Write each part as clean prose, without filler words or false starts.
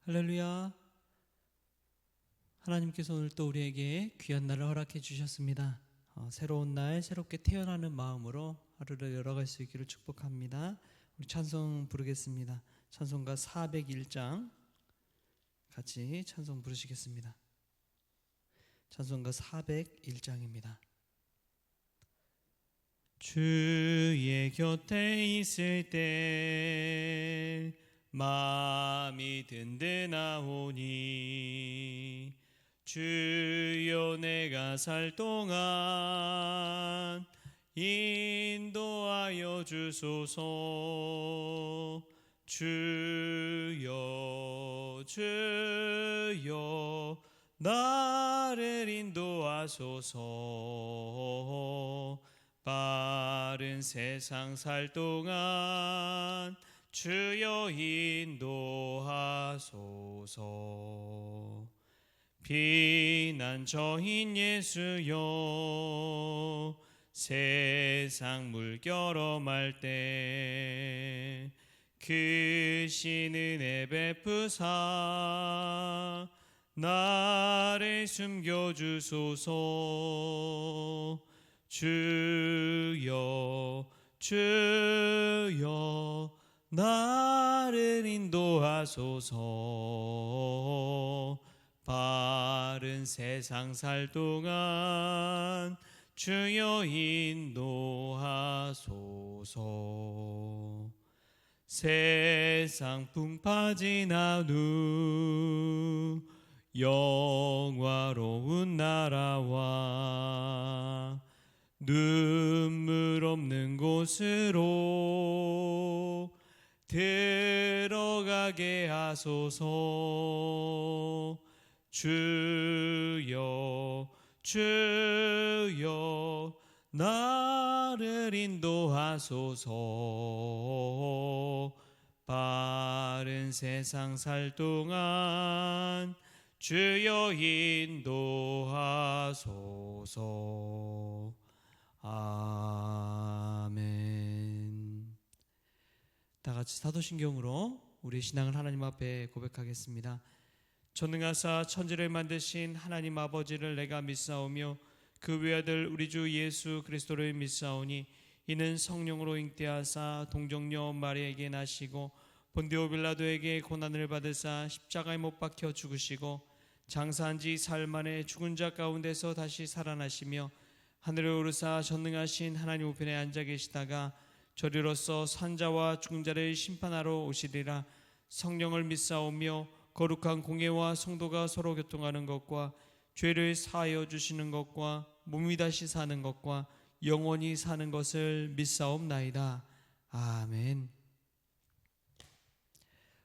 할렐루야. 하나님께서 오늘 또 우리에게 귀한 날을 허락해 주셨습니다. 새로운 날 새롭게 태어나는 마음으로 하루를 열어갈 수 있기를 축복합니다. 우리 찬송 부르겠습니다. 찬송가 401장 같이 찬송 부르시겠습니다. 찬송가 401장입니다. 주의 곁에 있을 때 마음이 든든하오니 주여 내가 살 동안 인도하여 주소서. 주여 주여 나를 인도하소서. 빠른 세상 살 동안 주여 인도하소서. 피난처인 예수여 세상 물결엄할 때 크신 은혜 베푸사 나를 숨겨주소서. 주여 주여 나를 인도하소서. 빠른 세상 살 동안 주여 인도하소서. 세상 풍파 지난 후 영화로운 나라와 눈물 없는 곳으로 들어가게 하소서. 주여 주여 나를 인도하소서. 빠른 세상 살 동안 주여 인도하소서. 아멘. 다 같이 사도신경으로 우리 신앙을 하나님 앞에 고백하겠습니다. 전능하사 천지를 만드신 하나님 아버지를 내가 믿사오며 그 외아들 우리 주 예수 그리스도를 믿사오니 이는 성령으로 잉태하사 동정녀 마리아에게 나시고 본디오 빌라도에게 고난을 받으사 십자가에 못 박혀 죽으시고 장사한 지 사흘 만에 죽은 자 가운데서 다시 살아나시며 하늘에 오르사 전능하신 하나님 우편에 앉아 계시다가 저리로서 산자와 죽은 자를 심판하러 오시리라. 성령을 믿사오며 거룩한 공예와 성도가 서로 교통하는 것과 죄를 사하여 주시는 것과 몸이 다시 사는 것과 영원히 사는 것을 믿사옵나이다. 아멘.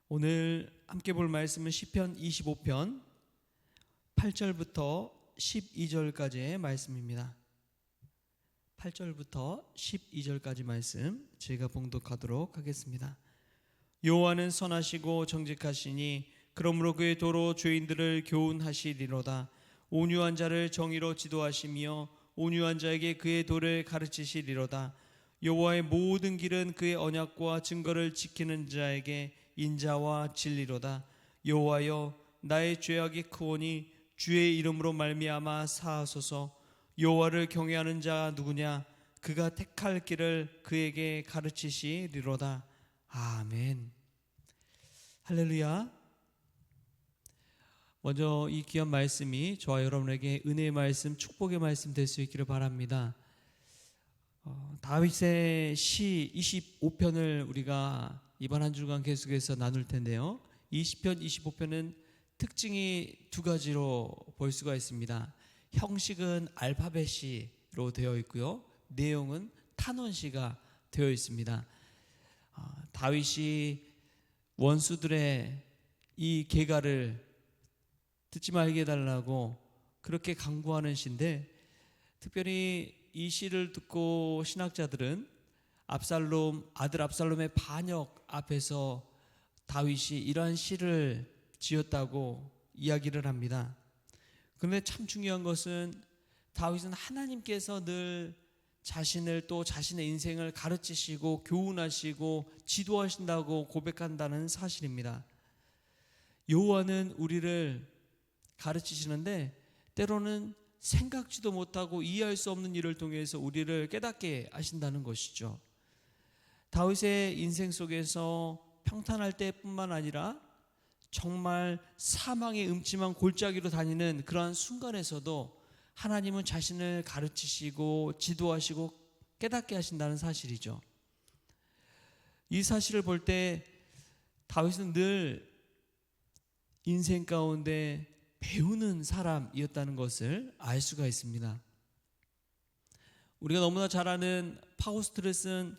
오늘 함께 볼 말씀은 시편 25편 8절부터 12절까지의 말씀입니다. 8절부터 12절까지 말씀 제가 봉독하도록 하겠습니다. 여호와는 선하시고 정직하시니 그러므로 그의 도로 죄인들을 교훈하시리로다. 온유한 자를 정의로 지도하시며 온유한 자에게 그의 도를 가르치시리로다. 여호와의 모든 길은 그의 언약과 증거를 지키는 자에게 인자와 진리로다. 여호와여 나의 죄악이 크오니 주의 이름으로 말미암아 사하소서. 여호와를 경외하는 자 누구냐? 그가 택할 길을 그에게 가르치시리로다. 아멘. 할렐루야. 먼저 이 귀한 말씀이 저와 여러분에게 은혜의 말씀, 축복의 말씀 될 수 있기를 바랍니다. 다윗의 시 25편을 우리가 이번 한 주간 계속해서 나눌 텐데요. 20편, 25편은 특징이 두 가지로 볼 수가 있습니다. 형식은 알파벳시로 되어 있고요. 내용은 탄원시가 되어 있습니다. 다윗이 원수들의 이 계가를 듣지 말게 해달라고 그렇게 강구하는 시인데, 특별히 이 시를 듣고 신학자들은 아들 압살롬의 반역 앞에서 다윗이 이러한 시를 지었다고 이야기를 합니다. 그런데 참 중요한 것은 다윗은 하나님께서 늘 자신을 또 자신의 인생을 가르치시고 교훈하시고 지도하신다고 고백한다는 사실입니다. 여호와는 우리를 가르치시는데 때로는 생각지도 못하고 이해할 수 없는 일을 통해서 우리를 깨닫게 하신다는 것이죠. 다윗의 인생 속에서 평탄할 때뿐만 아니라 정말 사망의 음침한 골짜기로 다니는 그러한 순간에서도 하나님은 자신을 가르치시고 지도하시고 깨닫게 하신다는 사실이죠. 이 사실을 볼 때 다윗은 늘 인생 가운데 배우는 사람이었다는 것을 알 수가 있습니다. 우리가 너무나 잘 아는 파우스트를 쓴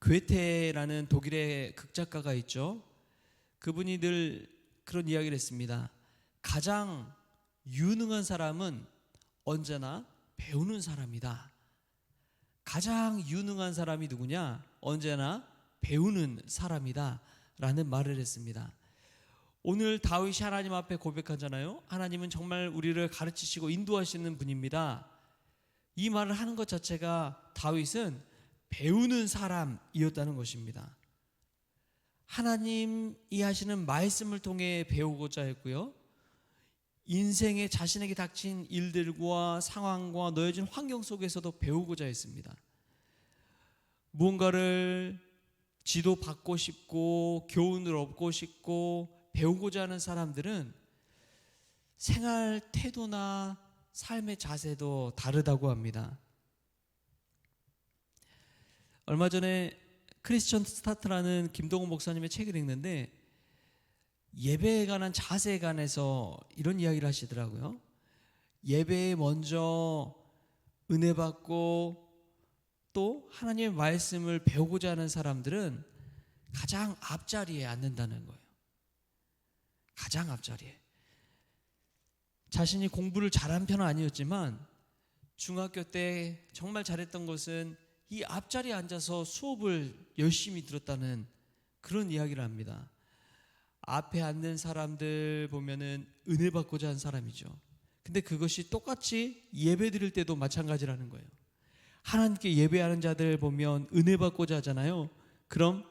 괴테라는 독일의 극작가가 있죠. 그분이 늘 그런 이야기를 했습니다. 가장 유능한 사람은 언제나 배우는 사람이다. 가장 유능한 사람이 누구냐? 언제나 배우는 사람이다 라는 말을 했습니다. 오늘 다윗이 하나님 앞에 고백하잖아요. 하나님은 정말 우리를 가르치시고 인도하시는 분입니다. 이 말을 하는 것 자체가 다윗은 배우는 사람이었다는 것입니다. 하나님이 하시는 말씀을 통해 배우고자 했고요. 인생에 자신에게 닥친 일들과 상황과 놓여진 환경 속에서도 배우고자 했습니다. 무언가를 지도받고 싶고 교훈을 얻고 싶고 배우고자 하는 사람들은 생활 태도나 삶의 자세도 다르다고 합니다. 얼마 전에 크리스천 스타트라는 김동훈 목사님의 책을 읽는데 예배에 관한 자세에 관해서 이런 이야기를 하시더라고요. 예배에 먼저 은혜 받고 또 하나님의 말씀을 배우고자 하는 사람들은 가장 앞자리에 앉는다는 거예요. 가장 앞자리에. 자신이 공부를 잘한 편은 아니었지만 중학교 때 정말 잘했던 것은 이 앞자리에 앉아서 수업을 열심히 들었다는 그런 이야기를 합니다. 앞에 앉는 사람들 보면은 은혜 받고자 한 사람이죠. 근데 그것이 똑같이 예배 드릴 때도 마찬가지라는 거예요. 하나님께 예배하는 자들 보면 은혜 받고자 하잖아요. 그럼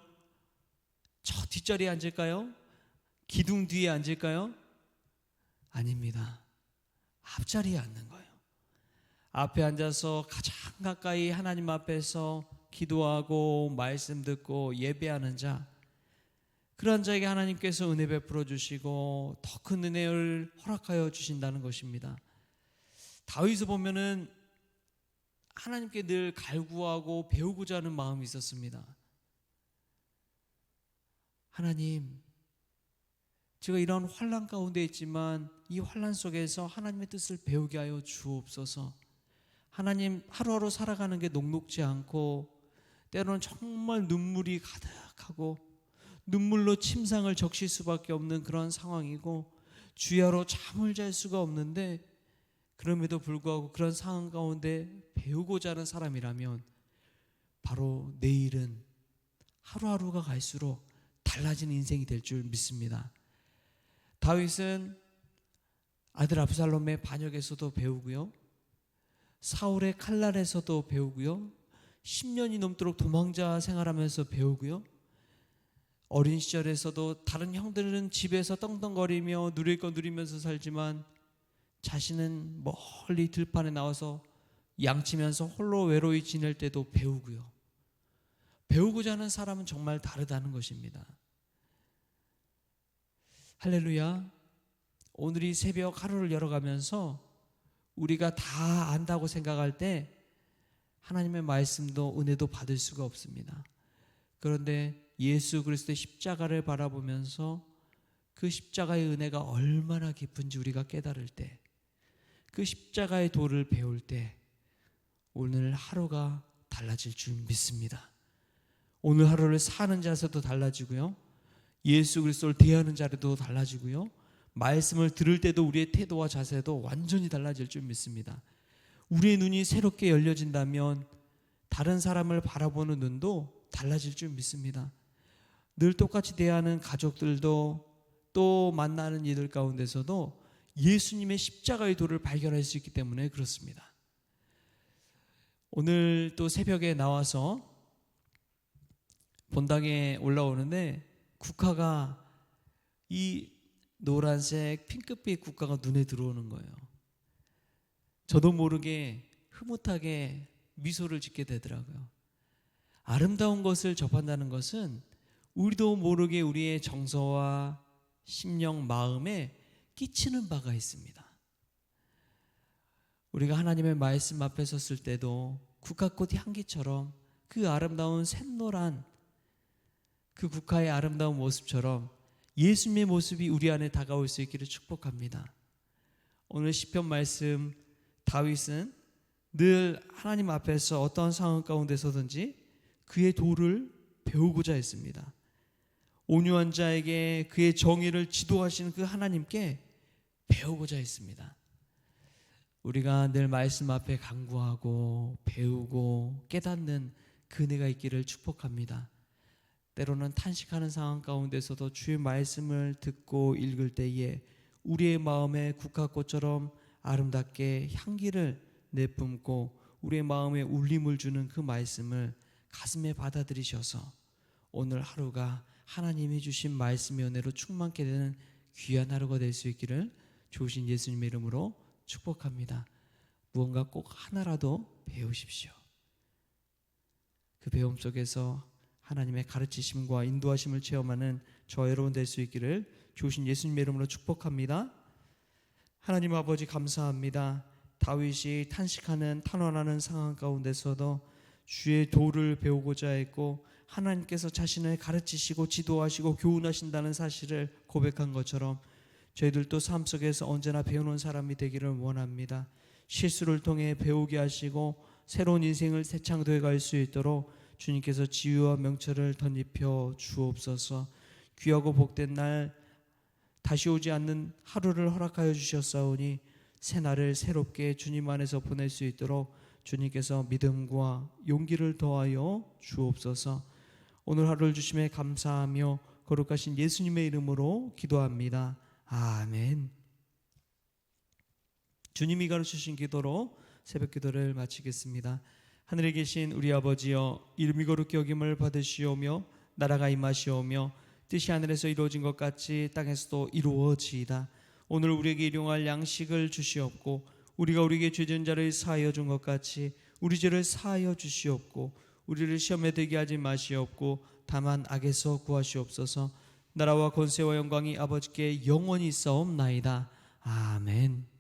저 뒷자리에 앉을까요? 기둥 뒤에 앉을까요? 아닙니다. 앞자리에 앉는 거예요. 앞에 앉아서 가장 가까이 하나님 앞에서 기도하고 말씀 듣고 예배하는 자, 그런 자에게 하나님께서 은혜 베풀어 주시고 더 큰 은혜를 허락하여 주신다는 것입니다. 다윗을 보면은 하나님께 늘 갈구하고 배우고자 하는 마음이 있었습니다. 하나님, 제가 이런 환난 가운데 있지만 이 환난 속에서 하나님의 뜻을 배우게 하여 주옵소서. 하나님, 하루하루 살아가는 게 녹록지 않고 때로는 정말 눈물이 가득하고 눈물로 침상을 적실 수밖에 없는 그런 상황이고 주야로 잠을 잘 수가 없는데 그럼에도 불구하고 그런 상황 가운데 배우고자 하는 사람이라면 바로 내일은 하루하루가 갈수록 달라지는 인생이 될 줄 믿습니다. 다윗은 아들 압살롬의 반역에서도 배우고요. 사울의 칼날에서도 배우고요. 10년이 넘도록 도망자 생활하면서 배우고요. 어린 시절에서도 다른 형들은 집에서 떵떵거리며 누릴 거 누리면서 살지만 자신은 멀리 들판에 나와서 양치면서 홀로 외로이 지낼 때도 배우고요. 배우고자 하는 사람은 정말 다르다는 것입니다. 할렐루야. 오늘 이 새벽 하루를 열어가면서 우리가 다 안다고 생각할 때 하나님의 말씀도 은혜도 받을 수가 없습니다. 그런데 예수 그리스도의 십자가를 바라보면서 그 십자가의 은혜가 얼마나 깊은지 우리가 깨달을 때, 그 십자가의 도를 배울 때 오늘 하루가 달라질 줄 믿습니다. 오늘 하루를 사는 자세도 달라지고요. 예수 그리스도를 대하는 자리도 달라지고요. 말씀을 들을 때도 우리의 태도와 자세도 완전히 달라질 줄 믿습니다. 우리의 눈이 새롭게 열려진다면 다른 사람을 바라보는 눈도 달라질 줄 믿습니다. 늘 똑같이 대하는 가족들도 또 만나는 이들 가운데서도 예수님의 십자가의 도를 발견할 수 있기 때문에 그렇습니다. 오늘 또 새벽에 나와서 본당에 올라오는데 국화가 이 노란색 핑크빛 국가가 눈에 들어오는 거예요. 저도 모르게 흐뭇하게 미소를 짓게 되더라고요. 아름다운 것을 접한다는 것은 우리도 모르게 우리의 정서와 심령, 마음에 끼치는 바가 있습니다. 우리가 하나님의 말씀 앞에 섰을 때도 국화꽃 향기처럼 그 아름다운 샛노란 그 국화의 아름다운 모습처럼 예수님의 모습이 우리 안에 다가올 수 있기를 축복합니다. 오늘 시편 말씀, 다윗은 늘 하나님 앞에서 어떠한 상황 가운데서든지 그의 도를 배우고자 했습니다. 온유한 자에게 그의 정의를 지도하시는 그 하나님께 배우고자 했습니다. 우리가 늘 말씀 앞에 간구하고 배우고 깨닫는 그 은혜가 있기를 축복합니다. 때로는 탄식하는 상황 가운데서도 주의 말씀을 듣고 읽을 때에 우리의 마음에 국화꽃처럼 아름답게 향기를 내뿜고 우리의 마음에 울림을 주는 그 말씀을 가슴에 받아들이셔서 오늘 하루가 하나님이 주신 말씀의 은혜로 충만케 되는 귀한 하루가 될 수 있기를 좋으신 예수님의 이름으로 축복합니다. 무언가 꼭 하나라도 배우십시오. 그 배움 속에서 하나님의 가르치심과 인도하심을 체험하는 저와 여러분 될 수 있기를 좋으신 예수님의 이름으로 축복합니다. 하나님 아버지 감사합니다. 다윗이 탄식하는 탄원하는 상황 가운데서도 주의 도를 배우고자 했고 하나님께서 자신을 가르치시고 지도하시고 교훈하신다는 사실을 고백한 것처럼 저희들도 삶 속에서 언제나 배우는 사람이 되기를 원합니다. 실수를 통해 배우게 하시고 새로운 인생을 새창도해 갈 수 있도록 주님께서 지혜와 명철을 덧입혀 주옵소서. 귀하고 복된 날 다시 오지 않는 하루를 허락하여 주셨사오니 새날을 새롭게 주님 안에서 보낼 수 있도록 주님께서 믿음과 용기를 더하여 주옵소서. 오늘 하루를 주심에 감사하며 거룩하신 예수님의 이름으로 기도합니다. 아멘. 주님이 가르치신 기도로 새벽 기도를 마치겠습니다. 하늘에 계신 우리 아버지여, 이름이 거룩히 여김을 받으시오며 나라가 임하시오며 뜻이 하늘에서 이루어진 것 같이 땅에서도 이루어지이다. 오늘 우리에게 일용할 양식을 주시옵고 우리가 우리에게 죄진 자를 사하여 준 것 같이 우리 죄를 사하여 주시옵고 우리를 시험에 들게 하지 마시옵고 다만 악에서 구하시옵소서. 나라와 권세와 영광이 아버지께 영원히 있사옵나이다. 아멘.